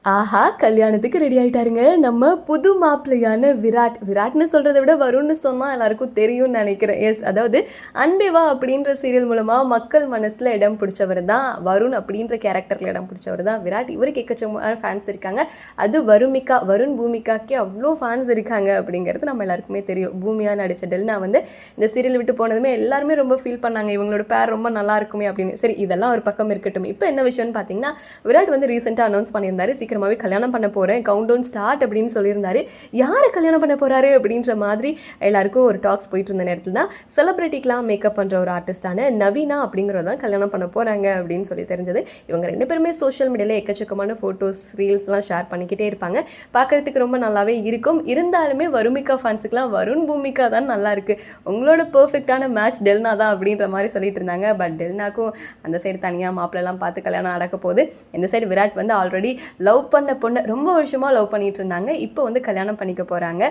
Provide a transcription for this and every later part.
ஆஹா! கல்யாணத்துக்கு ரெடி ஆயிட்டாருங்க. நம்ம புது மாப்பிள்ளையான விராட். விராட்ன்னு சொல்றத விட வருண்ன்னு சொன்னா எல்லாருக்கும் தெரியும்னு நெனைக்கிறேன். எஸ், அதாவது "அன்பே வா" அப்படின்ற சீரியல் மூலமா மக்கள் மனசுல இடம் பிடிச்சவர் தான் வருண் அப்படின்ற கேரக்டர்ல இடம் பிடிச்சவர் தான் விராட். இவருக்கு எக்கச்சக்கமான ஃபேன்ஸ் இருக்காங்க. அது வருமிகா, வருண் பூமிகாக்கே அவ்ளோ ஃபேன்ஸ் இருக்காங்க அப்படிங்கிறது நம்ம எல்லாருக்குமே தெரியும். பூமியா நடிச்ச டெல்னா வந்து இந்த சீரியல் விட்டு போனதுமே எல்லாருமே ரொம்ப ஃபீல் பண்ணாங்க. இவங்களோட பேர் ரொம்ப நல்லா இருக்குமே அப்படின்னு. சரி, இதெல்லாம் ஒரு பக்கம் இருக்கட்டும். இப்போ என்ன விஷயம்னு பார்த்தீங்கன்னா, விராட் வந்து ரீசெண்டா அனௌன்ஸ் பண்ணியிருந்தாரு. சீக்கிரமாவே கல்யாணம் பண்ண போறேன், கவுண்ட் டவுன் ஸ்டார்ட் அப்படின்னு சொல்லியிருந்தாரு. யாரை கல்யாணம் பண்ண போறாரு அப்படின்ற மாதிரி எல்லாருக்கும் ஒரு டாக்ஸ் போயிட்டு இருந்த நேரத்தில் தான் செலிபிரிட்டிக்கெலாம் மேக்கப் பண்ற ஒரு ஆர்டிஸ்டான நவீனா அப்படிங்கிறதான் கல்யாணம் பண்ண போறாங்க அப்படின்னு சொல்லி தெரிஞ்சது. இவங்க 2 பேருமே சோஷியல் மீடியால எக்கச்சக்கமான ஃபோட்டோஸ், ரீல்ஸ்லாம் ஷேர் பண்ணிக்கிட்டே இருப்பாங்க. பார்க்கறதுக்கு ரொம்ப நல்லாவே இருக்கும். இருந்தாலுமே வருமிகா ஃபேன்ஸுக்குலாம் வருண் பூமிகா தான் நல்லா இருக்கு, உங்களோட பெர்ஃபெக்டான மேட்ச் டெல்னா தான் அப்படின்ற மாதிரி சொல்லிட்டு இருந்தாங்க. பட் டெல்னாக்கும் அந்த சைடு தனியாக மாப்பிள்ளலாம் பார்த்து கல்யாணம் நடக்க போகுது. இந்த சைடு விராட் வந்து ஆல்ரெடி லவ் பண்ண பொண்ணு ரொம்ப வருஷமாக லவ் பண்ணிட்டு இருந்தாங்க. இப்போ வந்து கல்யாணம் பண்ணிக்க போகிறாங்க.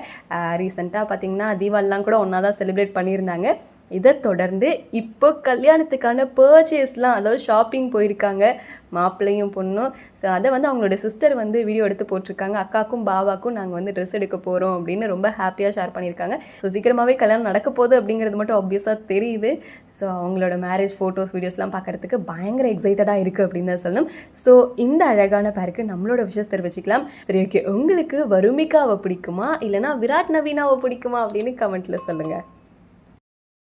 ரீசெண்டாக பார்த்தீங்கன்னா தீபாவளிலாம் கூட ஒன்றா தான் செலிப்ரேட் பண்ணியிருந்தாங்க. இதை தொடர்ந்து இப்போ கல்யாணத்துக்கான பர்ச்சேஸ்லாம், அதாவது ஷாப்பிங் போயிருக்காங்க மாப்பிள்ளையும் பொண்ணும். ஸோ அதை வந்து அவங்களோட சிஸ்டர் வந்து வீடியோ எடுத்து போட்டிருக்காங்க. அக்காக்கும் பாவாக்கும் நாங்கள் வந்து ட்ரெஸ் எடுக்க போகிறோம் அப்படின்னு ரொம்ப ஹாப்பியாக ஷேர் பண்ணியிருக்காங்க. ஸோ சீக்கிரமாகவே கல்யாணம் நடக்க போகுது அப்படிங்கிறது மட்டும் ஆப்வியஸாக தெரியுது. ஸோ அவங்களோட மேரேஜ் ஃபோட்டோஸ், வீடியோஸ்லாம் பார்க்குறதுக்கு பயங்கர எக்ஸைட்டடாக இருக்குது அப்படின்னு தான் சொல்லணும். ஸோ இந்த அழகான பேருக்கு நம்மளோட விஷயம் தெரிவிச்சுக்கலாம். சரி, ஓகே, உங்களுக்கு வருமிகாவை பிடிக்குமா இல்லைனா விராட் நவீனாவை பிடிக்குமா அப்படின்னு கமெண்ட்டில் சொல்லுங்கள்.